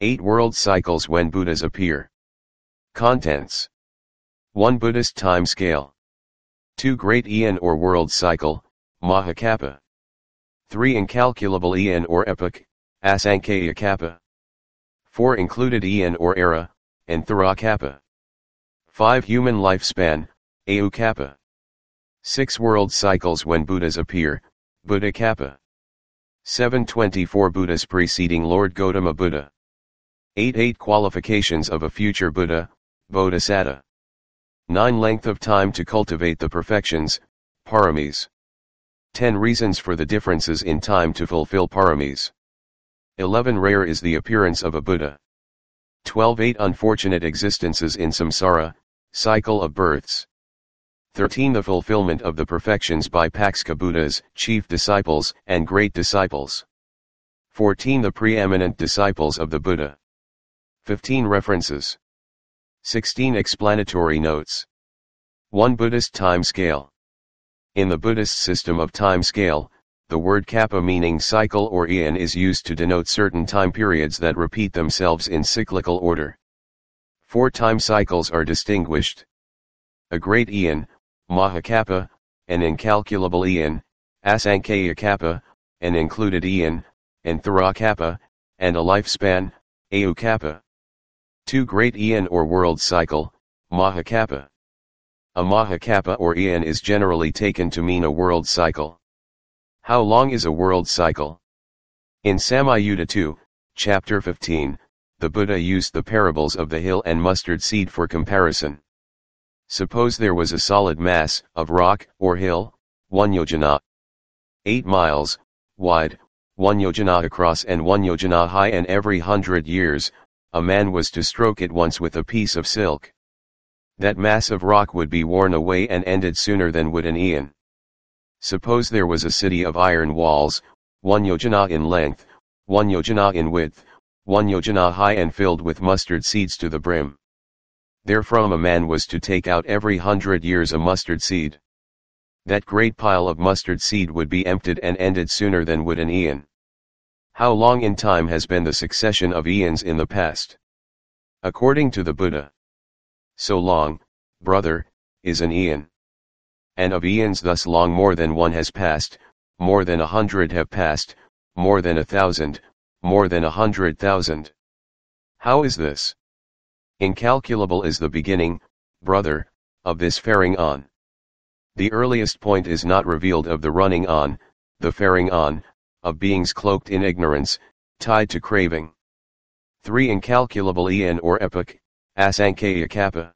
8 world cycles when Buddhas appear. Contents. 1 Buddhist time scale. 2 Great Eon or world cycle, Mahakappa. 3 Incalculable eon or epoch, Asankhya Kappa. 4 Included eon or era, Anthara Kappa. 5 Human lifespan, Au Kappa. 6 world cycles when Buddhas appear, Buddha Kappa. 7 24 Buddhas preceding Lord Gautama Buddha. 8 qualifications of a future Buddha, Bodhisattva. 9 Length of time to cultivate the perfections, paramis. 10 Reasons for the differences in time to fulfill paramis. 11 Rare is the appearance of a Buddha. 12 8 Unfortunate existences in samsara, cycle of births. 13 The fulfillment of the perfections by Paksha Buddhas, chief disciples and great disciples. 14 The preeminent disciples of the Buddha. 15 References. 16 Explanatory notes. 1 Buddhist time scale. In the Buddhist system of time scale, the word kappa meaning cycle or eon is used to denote certain time periods that repeat themselves in cyclical order. 4 time cycles are distinguished. A great eon, Mahakappa, an incalculable eon, Asankhya Kappa, an included eon, Anthara Kappa, and a lifespan, Au Kappa. 2 Great Eon or world cycle, Mahakappa. A Mahakappa or eon is generally taken to mean a world cycle. How long is a world cycle? In Samyutta 2, chapter 15, the Buddha used the parables of the hill and mustard seed for comparison. Suppose there was a solid mass of rock or hill, 1 yojana, 8 miles wide, 1 yojana across and 1 yojana high, and every 100 years, a man was to stroke it once with a piece of silk. That mass of rock would be worn away and ended sooner than would an eon. Suppose there was a city of iron walls, 1 yojana in length, 1 yojana in width, 1 yojana high, and filled with mustard seeds to the brim. Therefrom a man was to take out every 100 years a mustard seed. That great pile of mustard seed would be emptied and ended sooner than would an eon. How long in time has been the succession of eons in the past? According to the Buddha, so long, brother, is an eon. And of eons thus long more than one has passed, more than 100 have passed, more than 1,000, more than 100,000. How is this? Incalculable is the beginning, brother, of this faring on. The earliest point is not revealed of the running on, the faring on, of beings cloaked in ignorance, tied to craving. 3 Incalculable eon or epoch, Asankhya Kappa.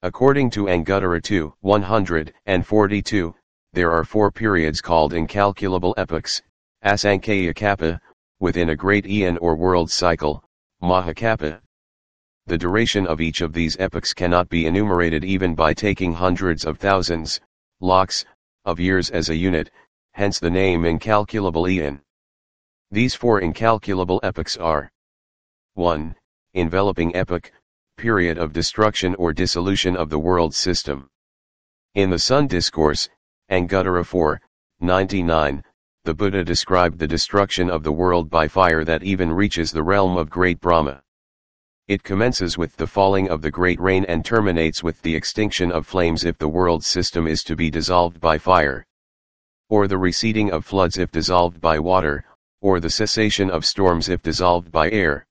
According to Anguttara 2, 142, there are 4 periods called incalculable epochs, Asankhya Kappa, within a great eon or world cycle, Mahakappa. The duration of each of these epochs cannot be enumerated even by taking hundreds of thousands, lakhs, of years as a unit, hence the name incalculable eon. These 4 incalculable epochs are: 1. Enveloping epoch, period of destruction or dissolution of the world system. In the Sun Discourse, Anguttara 4, 99, the Buddha described the destruction of the world by fire that even reaches the realm of great Brahma. It commences with the falling of the great rain and terminates with the extinction of flames if the world system is to be dissolved by fire, or the receding of floods if dissolved by water, or the cessation of storms if dissolved by air.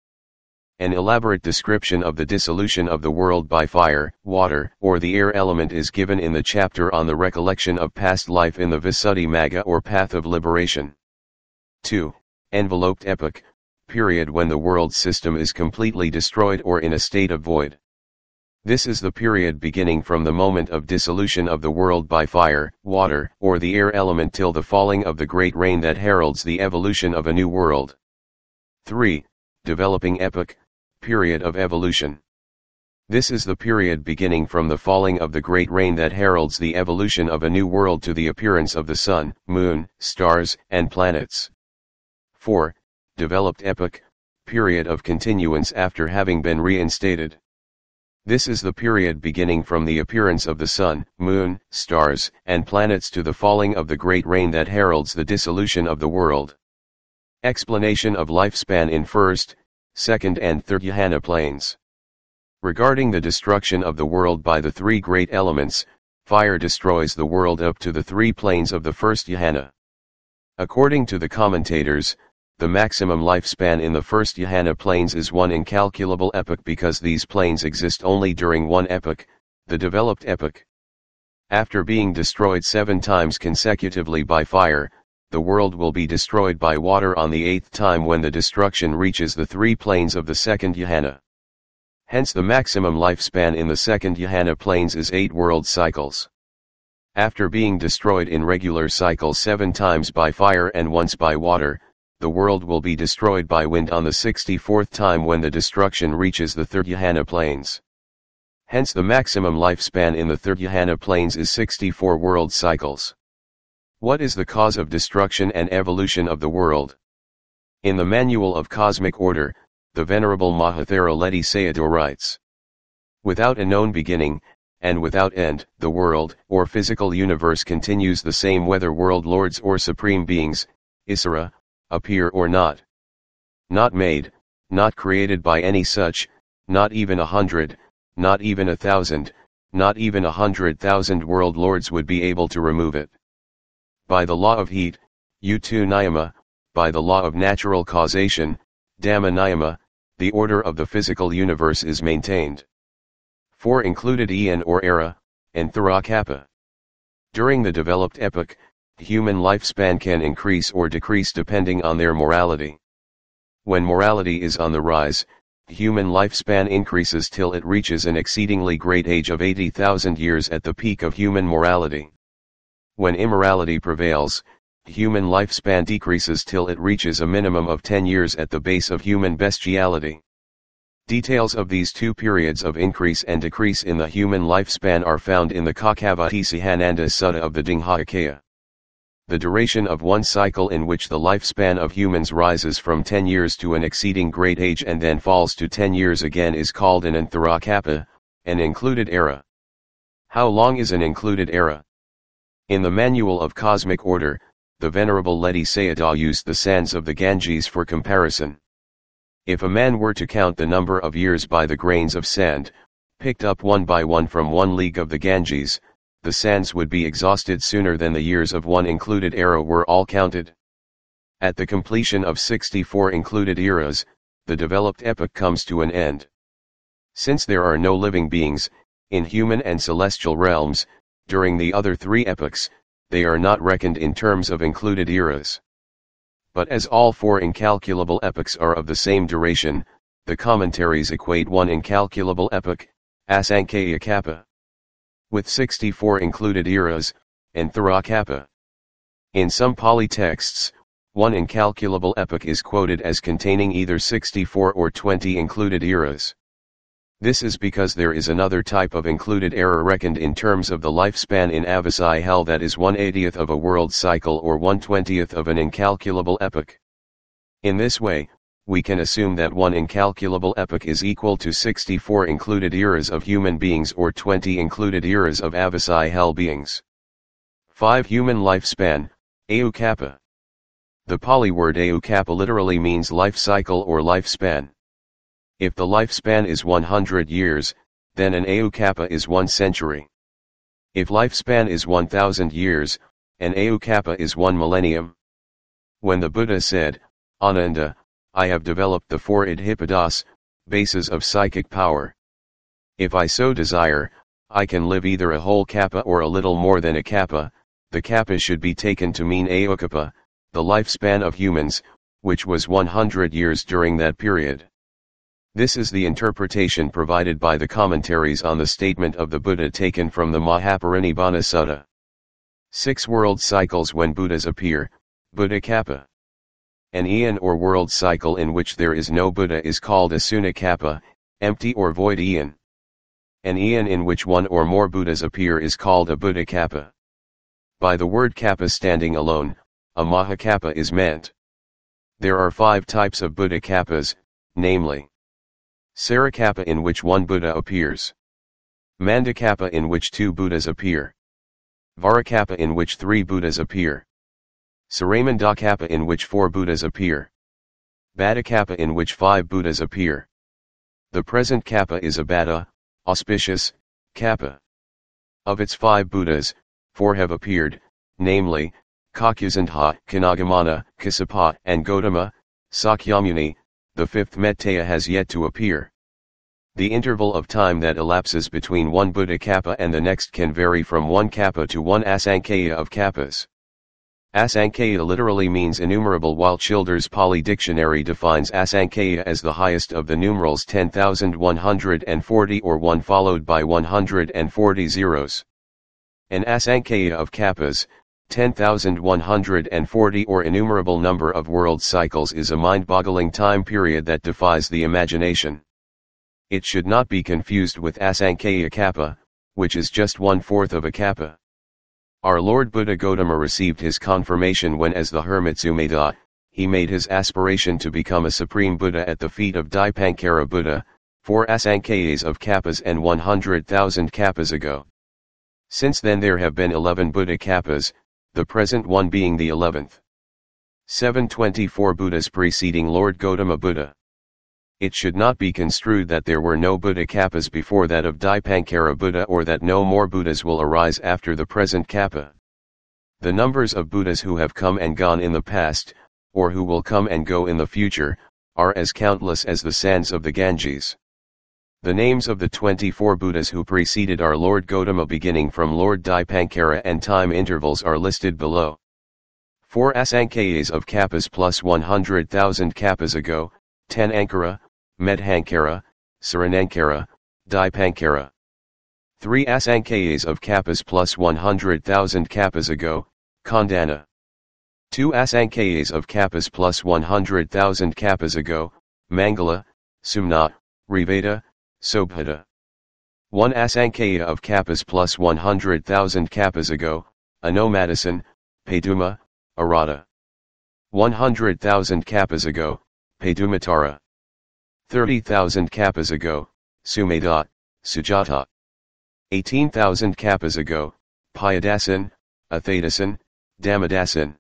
An elaborate description of the dissolution of the world by fire, water, or the air element is given in the chapter on the recollection of past life in the Visuddhimagga or Path of Liberation. 2. Enveloped epoch, period when the world system is completely destroyed or in a state of void. This is the period beginning from the moment of dissolution of the world by fire, water, or the air element till the falling of the great rain that heralds the evolution of a new world. 3. Developing epoch, period of evolution. This is the period beginning from the falling of the great rain that heralds the evolution of a new world to the appearance of the sun, moon, stars, and planets. 4. Developed epoch, period of continuance after having been reinstated. This is the period beginning from the appearance of the sun, moon, stars, and planets to the falling of the great rain that heralds the dissolution of the world. Explanation of lifespan in 1st, second and third Dhyana planes. Regarding the destruction of the world by the three great elements, fire destroys the world up to the three planes of the first Dhyana. According to the commentators, the maximum lifespan in the first Dhyana planes is one incalculable epoch because these planes exist only during one epoch, the developed epoch. After being destroyed 7 times consecutively by fire, the world will be destroyed by water on the 8th time when the destruction reaches the 3 planes of the second Dhyana. Hence the maximum lifespan in the second Dhyana planes is 8 world cycles. After being destroyed in regular cycles 7 times by fire and once by water, the world will be destroyed by wind on the 64th time when the destruction reaches the third Dhyana planes. Hence the maximum lifespan in the third Dhyana planes is 64 world cycles. What is the cause of destruction and evolution of the world? In the Manual of Cosmic Order, the Venerable Mahathera Ledi Sayadaw writes, "Without a known beginning, and without end, the world, or physical universe continues the same whether world lords or supreme beings, Isara, appear or not. Not made, not created by any such, not even 100, not even 1,000, not even 100,000 world lords would be able to remove it. By the law of heat, Utu Niyama, by the law of natural causation, Dhamma Niyama, the order of the physical universe is maintained. 4 included eon or era, and Tharakapa. During the developed epoch, human lifespan can increase or decrease depending on their morality. When morality is on the rise, human lifespan increases till it reaches an exceedingly great age of 80,000 years at the peak of human morality. When immorality prevails, human lifespan decreases till it reaches a minimum of 10 years at the base of human bestiality. Details of these 2 periods of increase and decrease in the human lifespan are found in the Kakavati Sihananda Sutta of the Dinghaakaya. The duration of one cycle in which the lifespan of humans rises from 10 years to an exceeding great age and then falls to 10 years again is called an Antharakapa, an included era. How long is an included era? In the Manual of Cosmic Order, the Venerable Ledi Sayadaw used the sands of the Ganges for comparison. If a man were to count the number of years by the grains of sand, picked up one by one from 1 league of the Ganges, the sands would be exhausted sooner than the years of one included era were all counted. At the completion of 64 included eras, the developed epoch comes to an end. Since there are no living beings, in human and celestial realms, during the other 3 epochs, they are not reckoned in terms of included eras. But as all 4 incalculable epochs are of the same duration, the commentaries equate one incalculable epoch, Asankaya Kappa, with 64 included eras, and Tharakapa. In some Pali texts, one incalculable epoch is quoted as containing either 64 or 20 included eras. This is because there is another type of included era reckoned in terms of the lifespan in Avasai hell that is 1/80th of a world cycle or 1/20th of an incalculable epoch. In this way, we can assume that one incalculable epoch is equal to 64 included eras of human beings or 20 included eras of Avasai hell beings. 5 Human lifespan, Ayukappa. The Pali word Ayukappa literally means life cycle or lifespan. If the lifespan is 100 years, then an Ayukappa is 1 century. If lifespan is 1,000 years, an Ayukappa is 1 millennium. When the Buddha said, Ananda, I have developed the 4 Adhipadas, bases of psychic power. If I so desire, I can live either a whole kappa or a little more than a kappa. The kappa should be taken to mean Ayukappa, the lifespan of humans, which was 100 years during that period. This is the interpretation provided by the commentaries on the statement of the Buddha taken from the Mahaparinibbana Sutta. 6 world cycles when Buddhas appear, Buddha Kappa. An eon or world cycle in which there is no Buddha is called a Suna Kappa, empty or void eon. An eon in which one or more Buddhas appear is called a Buddha Kappa. By the word Kappa standing alone, a Mahakappa is meant. There are 5 types of Buddha Kappas, namely, Sarakappa in which 1 Buddha appears, Mandakappa in which 2 Buddhas appear, Varakappa in which 3 Buddhas appear, Saramandakappa in which 4 Buddhas appear, Bada Kappa, in which 5 Buddhas appear. The present Kappa is a Bada, auspicious, Kappa. Of its 5 Buddhas, 4 have appeared, namely, Kakyasandha, Kanagamana, Kassapa, and Gautama. Sakyamuni, the 5th Metteyya, has yet to appear. The interval of time that elapses between one Buddha Kappa and the next can vary from 1 Kappa to 1 Asankhya of Kappas. Asankhya literally means innumerable, while Childers' Pali Dictionary defines Asankhya as the highest of the numerals 10,140, or 1 followed by 140 zeros. An Asankhya of Kappas, 10,140, or innumerable number of world cycles, is a mind-boggling time period that defies the imagination. It should not be confused with Asankhya Kappa, which is just 1/4 of a Kappa. Our Lord Buddha Gautama received his confirmation when, as the hermit Sumedha, he made his aspiration to become a supreme Buddha at the feet of Dipankara Buddha, 4 Asankhyas of Kappas and 100,000 Kappas ago. Since then there have been 11 Buddha Kappas, the present one being the 11th. 724 Buddhas preceding Lord Gautama Buddha. It should not be construed that there were no Buddha Kappas before that of Dipankara Buddha, or that no more Buddhas will arise after the present Kappa. The numbers of Buddhas who have come and gone in the past, or who will come and go in the future, are as countless as the sands of the Ganges. The names of the 24 Buddhas who preceded our Lord Gautama, beginning from Lord Dipankara, and time intervals, are listed below. 4 Asankhyas of Kappas plus 100,000 Kappas ago: 10 Ankara, Medhankara, Saranankara, Dipankara. 3 Asankhyas of Kappas plus 100,000 Kappas ago: Khandana. 2 Asankhyas of Kappas plus 100,000 Kappas ago: Mangala, Sumna, Riveda, Sobhata. 1 Asankhya of Kappas plus 100,000 Kappas ago: Anomadison, Paduma, Arata. 100,000 Kappas ago: Padumatara. 30,000 Kappas ago: Sumedha, Sujata. 18,000 Kappas ago: Payadasan, Athadasan, Damadasan.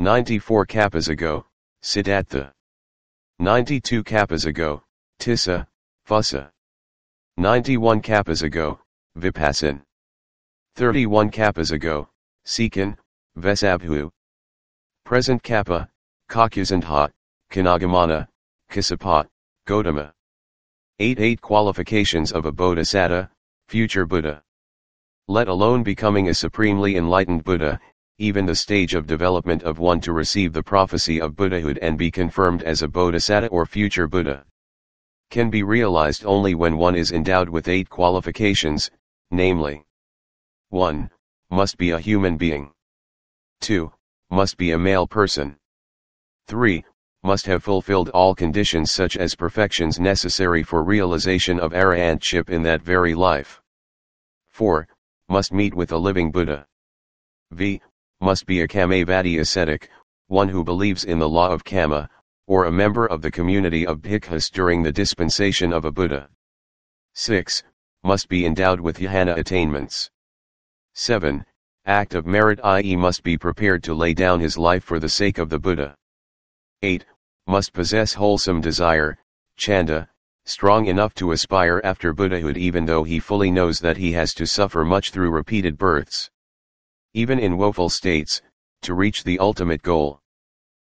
94 Kappas ago: Siddhartha. 92 Kappas ago: Tissa, Fussa. 91 Kappas ago: Vipassan. 31 Kappas ago: Sekan, Vesabhu. Present Kappa: Kakyasandha, Kanagamana, Kassapa, Gautama. 8 qualifications of a Bodhisattva, future Buddha. Let alone becoming a supremely enlightened Buddha, even the stage of development of one to receive the prophecy of Buddhahood and be confirmed as a Bodhisattva or future Buddha, can be realized only when one is endowed with 8 qualifications, namely: 1. Must be a human being. 2. Must be a male person. 3. Must have fulfilled all conditions such as perfections necessary for realization of arahantship in that very life. 4. Must meet with a living Buddha. V. Must be a Kamavati ascetic, one who believes in the law of Kama, or a member of the community of bhikkhus during the dispensation of a Buddha. 6. Must be endowed with jhana attainments. 7. Act of merit, i.e. must be prepared to lay down his life for the sake of the Buddha. 8. Must possess wholesome desire, chanda, strong enough to aspire after Buddhahood even though he fully knows that he has to suffer much through repeated births, even in woeful states, to reach the ultimate goal.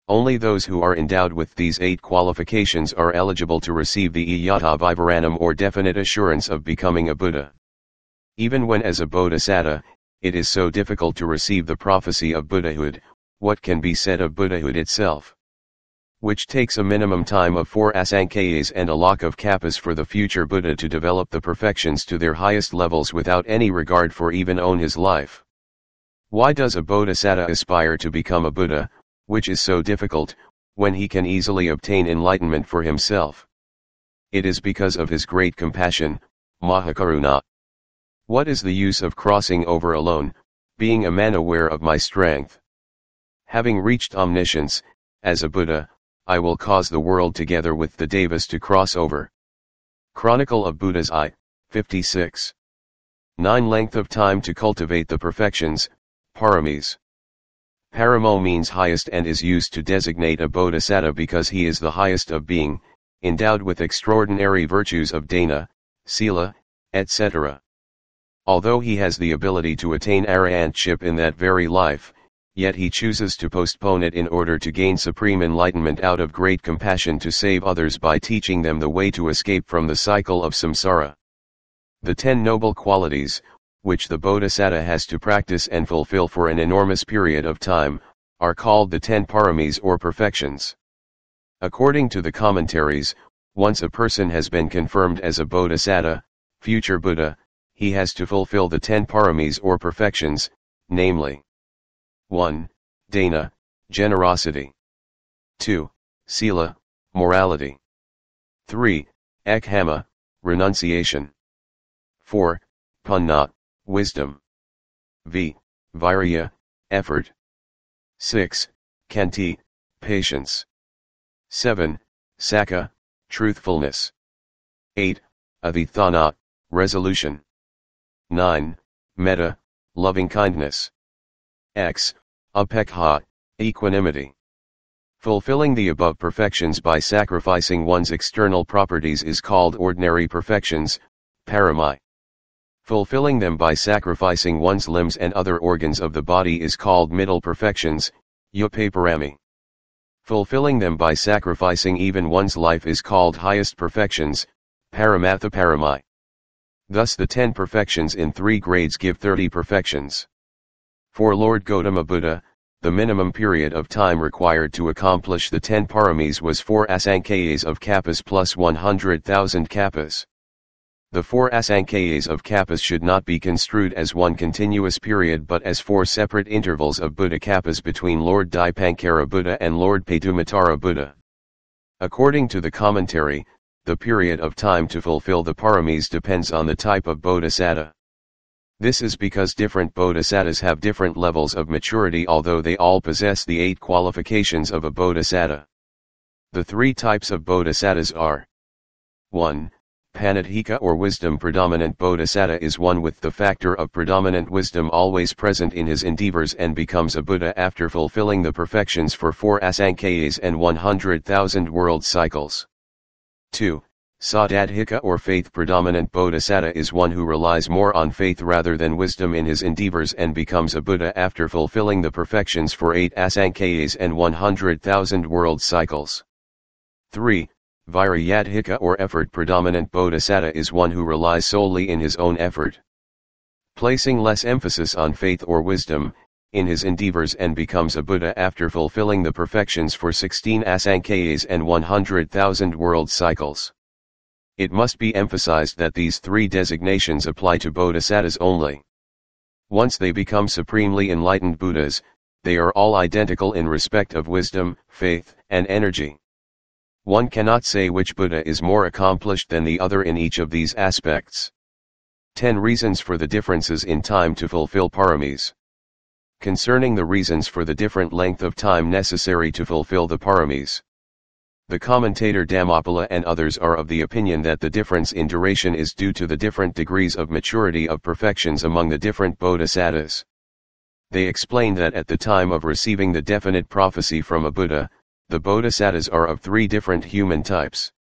Only those who are endowed with these 8 qualifications are eligible to receive the Iyata Vivaranam, or definite assurance of becoming a Buddha. Even when as a Bodhisattva, it is so difficult to receive the prophecy of Buddhahood, what can be said of Buddhahood itself? Which takes a minimum time of 4 Asankhyas and a lakh of Kappas for the future Buddha to develop the perfections to their highest levels without any regard for even own his life. Why does a Bodhisattva aspire to become a Buddha, which is so difficult, when he can easily obtain enlightenment for himself? It is because of his great compassion, Mahakaruna. What is the use of crossing over alone, being a man aware of my strength? Having reached omniscience, as a Buddha, I will cause the world together with the Devas to cross over. Chronicle of Buddhas I, 56. 9 Length of time to cultivate the perfections, paramis. Paramo means highest and is used to designate a bodhisattva because he is the highest of being, endowed with extraordinary virtues of dana, sila, etc. Although he has the ability to attain arahantship in that very life, yet he chooses to postpone it in order to gain supreme enlightenment out of great compassion to save others by teaching them the way to escape from the cycle of samsara. The 10 noble qualities, which the bodhisattva has to practice and fulfill for an enormous period of time, are called the 10 paramis or perfections. According to the commentaries, once a person has been confirmed as a bodhisattva, future Buddha, he has to fulfill the 10 paramis or perfections, namely 1. Dana, generosity. 2. Sila, morality. 3. Ekhamma, renunciation. 4. Panna, wisdom. V. Virya, effort. 6. Khanti, patience. 7. Sakha, truthfulness. 8. Adhithana, resolution. 9. Metta, loving-kindness. X. Upekha, equanimity. Fulfilling the above perfections by sacrificing one's external properties is called ordinary perfections, parami. Fulfilling them by sacrificing one's limbs and other organs of the body is called middle perfections, upaparami. Fulfilling them by sacrificing even one's life is called highest perfections, paramathaparami. Thus the 10 perfections in 3 grades give 30 perfections. For Lord Gautama Buddha, the minimum period of time required to accomplish the 10 paramis was 4 asankhayas of kappas plus 100,000 kappas. The 4 asankhayas of kappas should not be construed as one continuous period but as 4 separate intervals of Buddha kappas between Lord Dipankara Buddha and Lord Padumatara Buddha. According to the commentary, the period of time to fulfill the paramis depends on the type of bodhisattva. This is because different bodhisattvas have different levels of maturity although they all possess the 8 qualifications of a bodhisattva. The 3 types of bodhisattvas are 1. Panadhika or wisdom predominant bodhisattva is one with the factor of predominant wisdom always present in his endeavors and becomes a Buddha after fulfilling the perfections for 4 asankhayas and 100,000 world cycles. 2. Saddadhika or faith predominant bodhisattva is one who relies more on faith rather than wisdom in his endeavors and becomes a Buddha after fulfilling the perfections for 8 asankhayas and 100,000 world cycles. 3. Viryadhika or effort predominant bodhisattva is one who relies solely in his own effort, placing less emphasis on faith or wisdom in his endeavors and becomes a Buddha after fulfilling the perfections for 16 asankhayas and 100,000 world cycles. It must be emphasized that these 3 designations apply to bodhisattvas only. Once they become supremely enlightened Buddhas, they are all identical in respect of wisdom, faith, and energy. One cannot say which Buddha is more accomplished than the other in each of these aspects. 10 reasons for the differences in time to fulfill paramis. Concerning the reasons for the different length of time necessary to fulfill the paramis. The commentator Dhammapala and others are of the opinion that the difference in duration is due to the different degrees of maturity of perfections among the different bodhisattvas. They explain that at the time of receiving the definite prophecy from a Buddha, the bodhisattvas are of 3 different human types.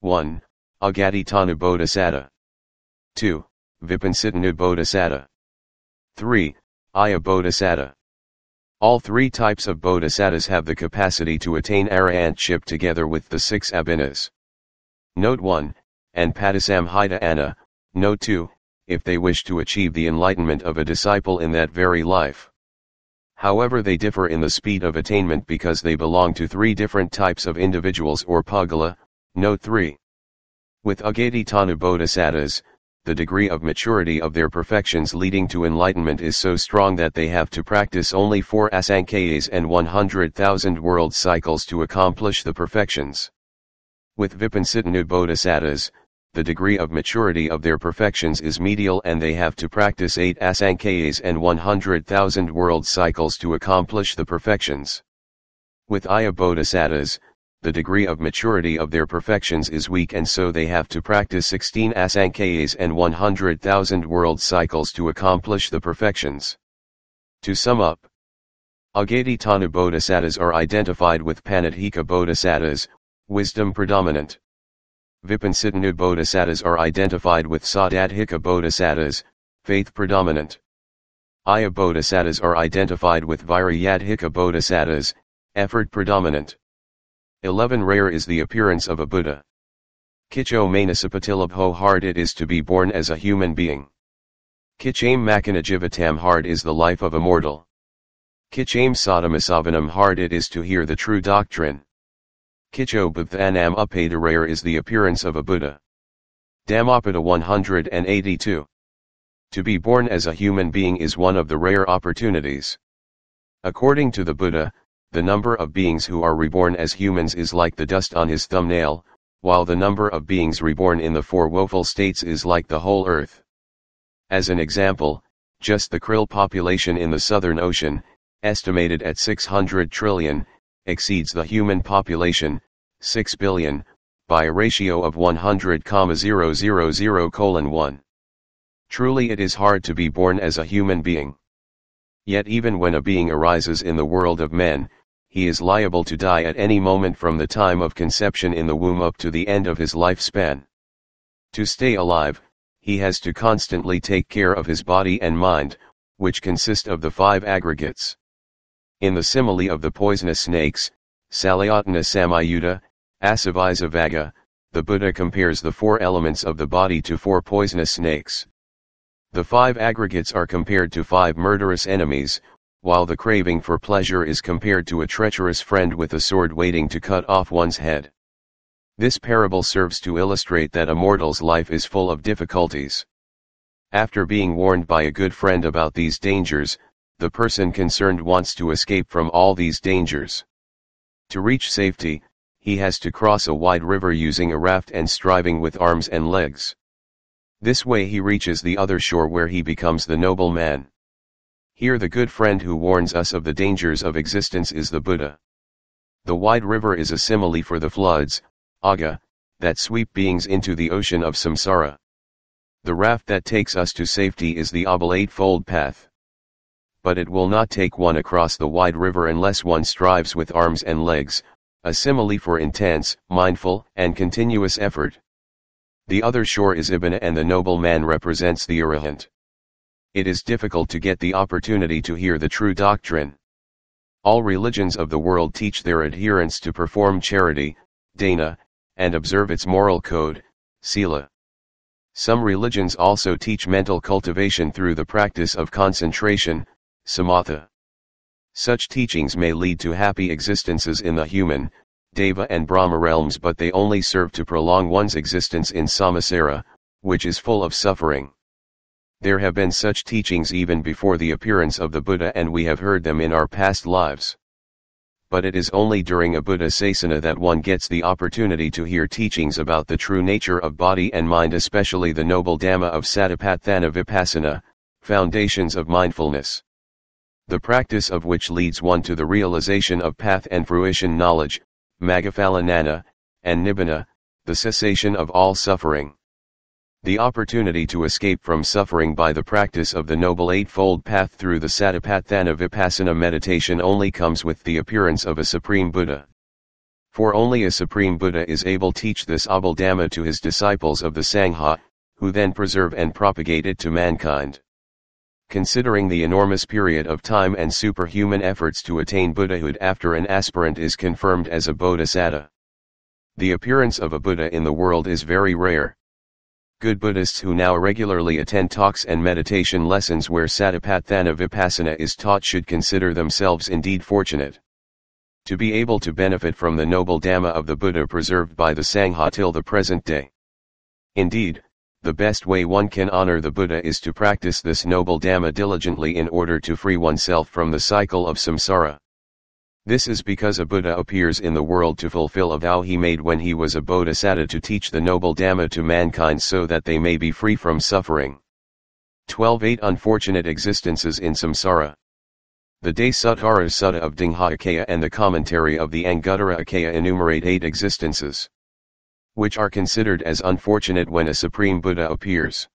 1. Agaditana bodhisattva. 2. Vipansitanu bodhisattva. 3. Aya bodhisattva. All 3 types of bodhisattvas have the capacity to attain arahantship together with the 6 abhinas. Note 1, and Patisamhita Anna, Note 2, if they wish to achieve the enlightenment of a disciple in that very life. However, they differ in the speed of attainment because they belong to 3 different types of individuals or pugala, Note 3. With Agaditana bodhisattvas, the degree of maturity of their perfections leading to enlightenment is so strong that they have to practice only 4 asankhayas and 100,000 world cycles to accomplish the perfections. With Vipansitanu bodhisattvas, the degree of maturity of their perfections is medial and they have to practice 8 asankhayas and 100,000 world cycles to accomplish the perfections. With Aya bodhisattvas, the degree of maturity of their perfections is weak and so they have to practice 16 asankhayas and 100,000 world cycles to accomplish the perfections. To sum up, Agaditana bodhisattvas are identified with Panadhika bodhisattvas, wisdom predominant. Vipassana bodhisattvas are identified with Saddadhika bodhisattvas, faith predominant. Aya bodhisattvas are identified with Virayadhika bodhisattvas, effort predominant. 11. Rare is the appearance of a Buddha. Kicho manasipatilabho hard it is to be born as a human being. Kichame makanajivatam hard is the life of a mortal. Kichame sadhamasavanam hard it is to hear the true doctrine. Kicho bhavanam upada rare is the appearance of a Buddha. Dhammapada 182. To be born as a human being is one of the rare opportunities. According to the Buddha, the number of beings who are reborn as humans is like the dust on his thumbnail, while the number of beings reborn in the four woeful states is like the whole earth. As an example, just the krill population in the Southern Ocean, estimated at 600 trillion, exceeds the human population, 6 billion, by a ratio of 100,000:1. Truly it is hard to be born as a human being. Yet even when a being arises in the world of men, he is liable to die at any moment from the time of conception in the womb up to the end of his lifespan. To stay alive, he has to constantly take care of his body and mind, which consist of the 5 aggregates. In the simile of the poisonous snakes, Salayatana Samayuta, Asavisa the Buddha compares the 4 elements of the body to 4 poisonous snakes. The 5 aggregates are compared to 5 murderous enemies, while the craving for pleasure is compared to a treacherous friend with a sword waiting to cut off one's head. This parable serves to illustrate that a mortal's life is full of difficulties. After being warned by a good friend about these dangers, the person concerned wants to escape from all these dangers. To reach safety, he has to cross a wide river using a raft and striving with arms and legs. This way he reaches the other shore where he becomes the noble man. Here the good friend who warns us of the dangers of existence is the Buddha. The wide river is a simile for the floods, aga, that sweep beings into the ocean of samsara. The raft that takes us to safety is the Eightfold Path. But it will not take one across the wide river unless one strives with arms and legs, a simile for intense, mindful, and continuous effort. The other shore is Nibbana and the noble man represents the Arahant. It is difficult to get the opportunity to hear the true doctrine. All religions of the world teach their adherents to perform charity, dana, and observe its moral code, sila. Some religions also teach mental cultivation through the practice of concentration, samatha. Such teachings may lead to happy existences in the human, deva and brahma realms, but they only serve to prolong one's existence in samsara, which is full of suffering. There have been such teachings even before the appearance of the Buddha, and we have heard them in our past lives. But it is only during a Buddha sasana that one gets the opportunity to hear teachings about the true nature of body and mind, especially the noble Dhamma of Satipatthana Vipassana, foundations of mindfulness. The practice of which leads one to the realization of path and fruition knowledge, Maggaphalagnana, and Nibbana, the cessation of all suffering. The opportunity to escape from suffering by the practice of the Noble Eightfold Path through the Satipatthana Vipassana meditation only comes with the appearance of a Supreme Buddha. For only a Supreme Buddha is able to teach this Abhal Dhamma to his disciples of the Sangha, who then preserve and propagate it to mankind. Considering the enormous period of time and superhuman efforts to attain Buddhahood after an aspirant is confirmed as a Bodhisattva, the appearance of a Buddha in the world is very rare. Good Buddhists who now regularly attend talks and meditation lessons where Satipatthana Vipassana is taught should consider themselves indeed fortunate to be able to benefit from the noble Dhamma of the Buddha preserved by the Sangha till the present day. Indeed, the best way one can honor the Buddha is to practice this noble Dhamma diligently in order to free oneself from the cycle of samsara. This is because a Buddha appears in the world to fulfill a vow he made when he was a Bodhisattva to teach the noble Dhamma to mankind so that they may be free from suffering. 12. 8 Unfortunate existences in samsara. The De Suttara Sutta of Dingha and the commentary of the Anguttara enumerate 8 existences, which are considered as unfortunate when a Supreme Buddha appears.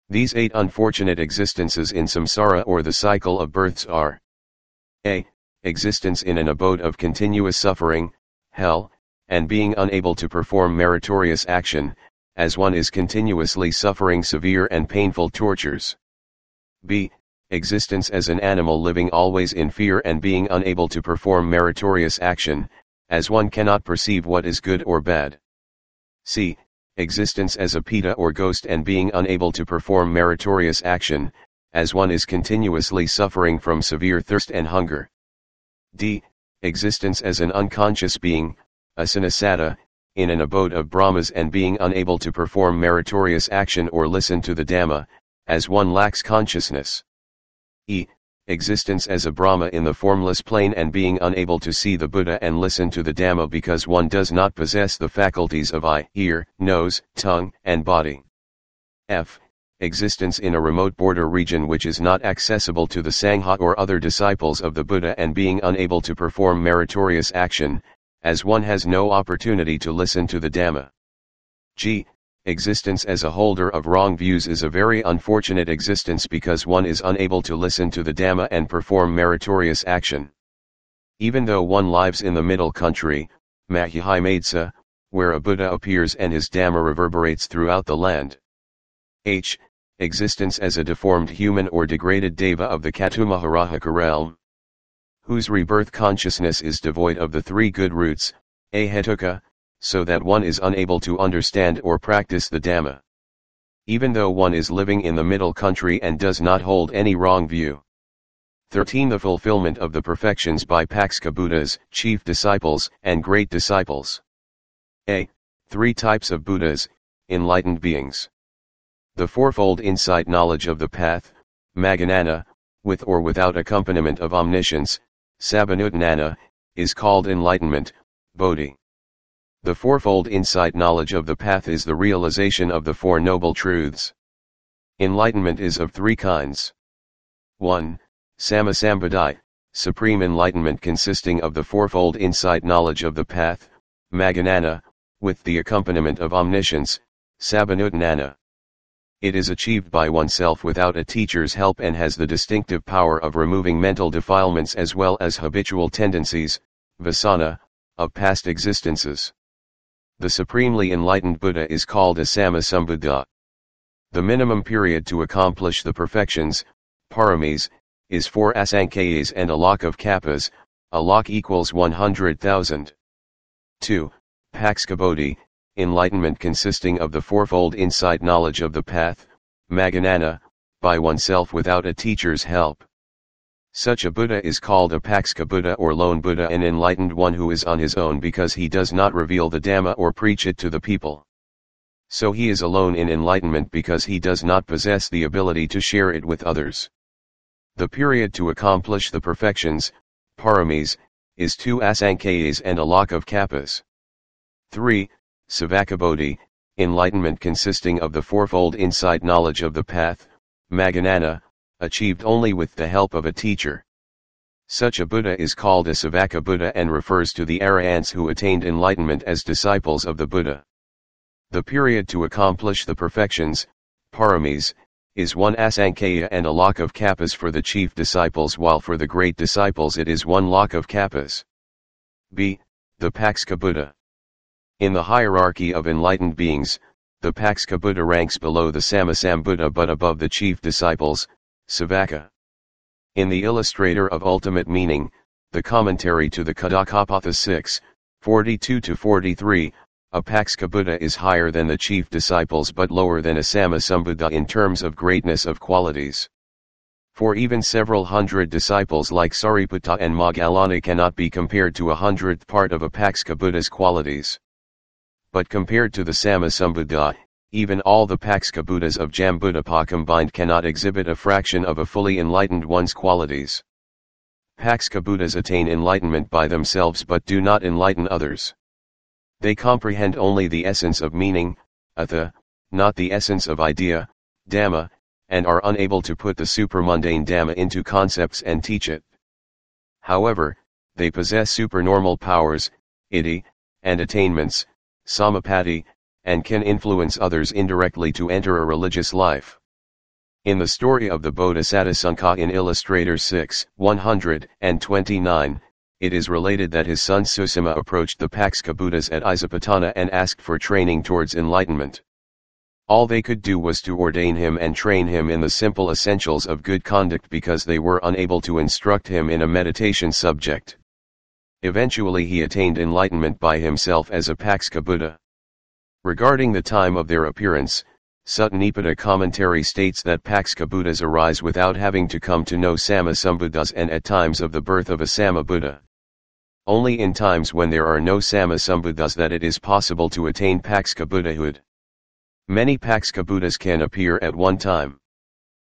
These 8 unfortunate existences in samsara or the cycle of births are: A. existence in an abode of continuous suffering, hell, and being unable to perform meritorious action, as one is continuously suffering severe and painful tortures. B. Existence as an animal living always in fear and being unable to perform meritorious action, as one cannot perceive what is good or bad. C. Existence as a peta or ghost and being unable to perform meritorious action, as one is continuously suffering from severe thirst and hunger. D. Existence as an unconscious being, a sanasatta, in an abode of Brahmas and being unable to perform meritorious action or listen to the Dhamma, as one lacks consciousness. E. Existence as a Brahma in the formless plane and being unable to see the Buddha and listen to the Dhamma because one does not possess the faculties of eye, ear, nose, tongue, and body. F. Existence in a remote border region which is not accessible to the Sangha or other disciples of the Buddha and being unable to perform meritorious action, as one has no opportunity to listen to the Dhamma. G. Existence as a holder of wrong views is a very unfortunate existence because one is unable to listen to the Dhamma and perform meritorious action. Even though one lives in the middle country, Mahihimedsa, where a Buddha appears and his Dhamma reverberates throughout the land. H. Existence as a deformed human or degraded deva of the Katumaharaja realm, whose rebirth consciousness is devoid of the three good roots, ahetuka, so that one is unable to understand or practice the Dhamma. Even though one is living in the middle country and does not hold any wrong view. 13. The fulfillment of the perfections by Paksha Buddhas, chief disciples and great disciples. A. 3 types of Buddhas, enlightened beings. The fourfold insight knowledge of the path, Maganana, with or without accompaniment of omniscience, Sabbanutanana, is called enlightenment, Bodhi. The fourfold insight knowledge of the path is the realization of the Four Noble Truths. Enlightenment is of 3 kinds. 1. Samasambhadai, supreme enlightenment consisting of the fourfold insight knowledge of the path, Maganana, with the accompaniment of omniscience, Sabbanutanana. It is achieved by oneself without a teacher's help and has the distinctive power of removing mental defilements as well as habitual tendencies, vasana, of past existences. The supremely enlightened Buddha is called a Sammasambuddha. The minimum period to accomplish the perfections, paramis, is 4 asankhayas and a lakh of kappas, a lakh equals 100,000. 2. Paksha Bodhi, enlightenment consisting of the fourfold insight knowledge of the path, Maganana, by oneself without a teacher's help. Such a Buddha is called a Paksha Buddha or lone Buddha, an enlightened one who is on his own because he does not reveal the Dhamma or preach it to the people. So he is alone in enlightenment because he does not possess the ability to share it with others. The period to accomplish the perfections, paramis, is 2 asankhayas and a lakh of kappas. 3. Savakabodhi, enlightenment consisting of the fourfold insight knowledge of the path, Maganana, achieved only with the help of a teacher. Such a Buddha is called a Savaka Buddha and refers to the Arahants who attained enlightenment as disciples of the Buddha. The period to accomplish the perfections, paramis, is 1 asankhaya and a lakh of kappas for the chief disciples, while for the great disciples it is 1 lakh of kappas. B. The Paksha Buddha. In the hierarchy of enlightened beings, the Paksha Buddha ranks below the Sammasambuddha but above the chief disciples, Savaka. In the Illustrator of Ultimate Meaning, the commentary to the Kadakapatha 6, 42-43, a Paksha Buddha is higher than the chief disciples but lower than a Sammasambuddha in terms of greatness of qualities. For even several hundred disciples like Sariputta and Moggallana cannot be compared to 100th part of a Paksha Buddha's qualities. But compared to the Sammasambuddha, even all the Paksha Buddhas of Jambudapa combined cannot exhibit a fraction of a fully enlightened one's qualities. Paksha Buddhas attain enlightenment by themselves but do not enlighten others. They comprehend only the essence of meaning, atha, not the essence of idea, dhamma, and are unable to put the supramundane Dhamma into concepts and teach it. However, they possess supernormal powers, iddhi, and attainments, samapatti, and can influence others indirectly to enter a religious life. In the story of the Bodhisattva Sangha in Illustrator 6, 129, it is related that his son Susima approached the Paksika Buddhas at Isapatana and asked for training towards enlightenment. All they could do was to ordain him and train him in the simple essentials of good conduct because they were unable to instruct him in a meditation subject. Eventually he attained enlightenment by himself as a Paksika Buddha. Regarding the time of their appearance, Suttanipata commentary states that Paksika Buddhas arise without having to come to know Sammasambuddhas and at times of the birth of a Sammabuddha. Only in times when there are no Sammasambuddhas that it is possible to attain Paksika Buddhahood. Many Paksika Buddhas can appear at one time.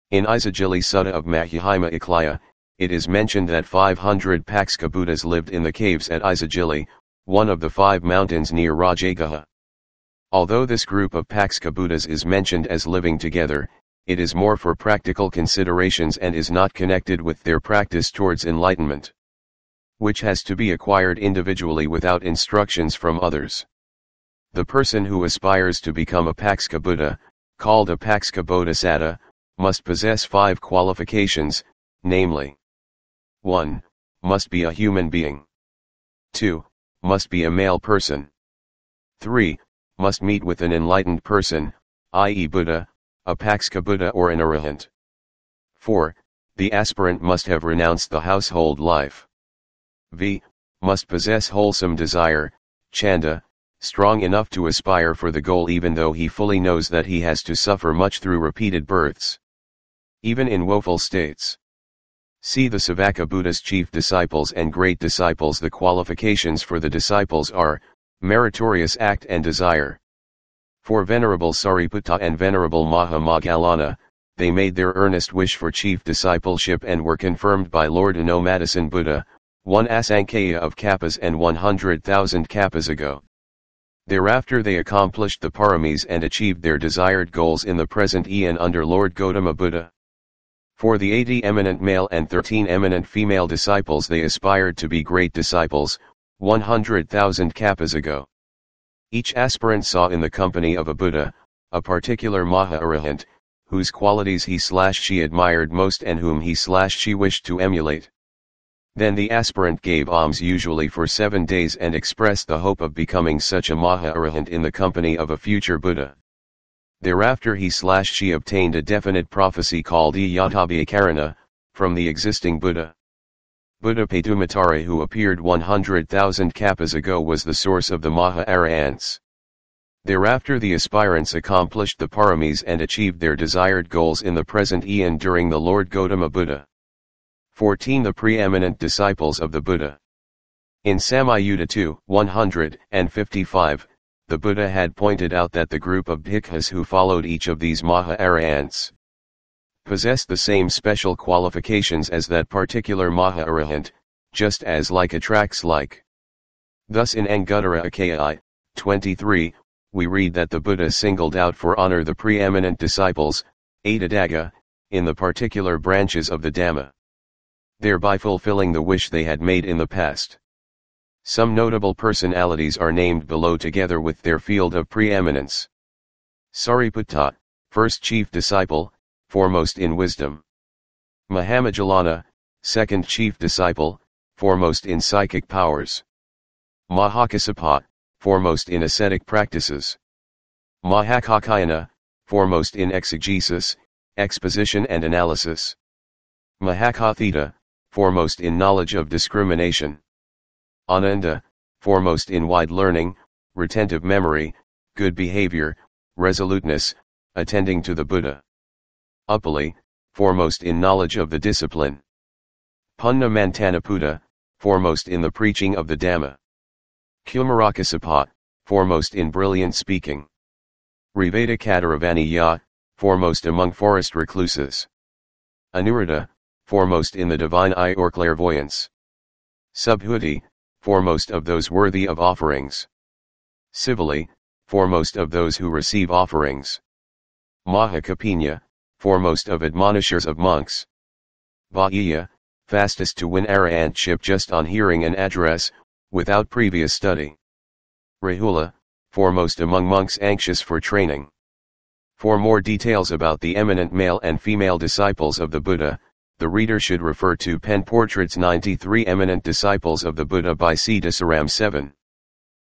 In Isajili Sutta of Mahihima Iklaya, it is mentioned that 500 Paksika Buddhas lived in the caves at Isajili, one of the 5 mountains near Rajagaha. Although this group of Paksika Buddhas is mentioned as living together, it is more for practical considerations and is not connected with their practice towards enlightenment, which has to be acquired individually without instructions from others. The person who aspires to become a Paksika Buddha, called a Paksika Bodhisattva, must possess 5 qualifications, namely: 1. Must be a human being. 2. Must be a male person. 3. Must meet with an enlightened person, i.e. Buddha, a Paksika Buddha or an Arahant. 4. The aspirant must have renounced the household life. V. Must possess wholesome desire, chanda, strong enough to aspire for the goal even though he fully knows that he has to suffer much through repeated births, even in woeful states. See the Savaka Buddha's chief disciples and great disciples. The qualifications for the disciples are: meritorious act and desire. For Venerable Sariputta and Venerable Mahamoggalana, they made their earnest wish for chief discipleship and were confirmed by Lord Anomadison Buddha, 1 Asankhya of Kappas and 100,000 Kappas ago. Thereafter they accomplished the paramis and achieved their desired goals in the present eon under Lord Gautama Buddha. For the 80 eminent male and 13 eminent female disciples they aspired to be great disciples, 100,000 Kappas ago. Each aspirant saw in the company of a Buddha, a particular Maha-Arahant, whose qualities he/she admired most and whom he/she wished to emulate. Then the aspirant gave alms usually for 7 days and expressed the hope of becoming such a Maha-Arahant in the company of a future Buddha. Thereafter he/she obtained a definite prophecy called Yathabhyakarana, from the existing Buddha. Buddha Patumatara, who appeared 100,000 Kappas ago, was the source of the Maha-Arahants. Thereafter the aspirants accomplished the paramis and achieved their desired goals in the present eon during the Lord Gautama Buddha. 14 The preeminent disciples of the Buddha. In Samyutta 2, 155, the Buddha had pointed out that the group of bhikkhus who followed each of these Maha-Arahants possessed the same special qualifications as that particular Maha-Arahant, just as like attracts like. Thus in Anguttara Nikaya 23, we read that the Buddha singled out for honor the preeminent disciples, Atadaga, in the particular branches of the Dhamma, thereby fulfilling the wish they had made in the past. Some notable personalities are named below together with their field of preeminence. Sariputta, first chief disciple, foremost in wisdom. Mahamoggalana, second chief disciple, foremost in psychic powers. Mahakassapa, foremost in ascetic practices. Mahakaccayana, foremost in exegesis, exposition and analysis. Mahakathita, foremost in knowledge of discrimination. Ananda, foremost in wide learning, retentive memory, good behavior, resoluteness, attending to the Buddha. Upali, foremost in knowledge of the discipline. Punna Mantanaputa, foremost in the preaching of the Dhamma. Kumarakassapa, foremost in brilliant speaking. Riveda Kadaravaniya, foremost among forest recluses. Anuruddha, foremost in the divine eye or clairvoyance. Subhuti, foremost of those worthy of offerings. Sivali, foremost of those who receive offerings. Mahakapinya, foremost of admonishers of monks. Vaiya, fastest to win arahantship just on hearing an address, without previous study. Rahula, foremost among monks anxious for training. For more details about the eminent male and female disciples of the Buddha, the reader should refer to Pen Portraits 93 Eminent Disciples of the Buddha by C. Desaram 7.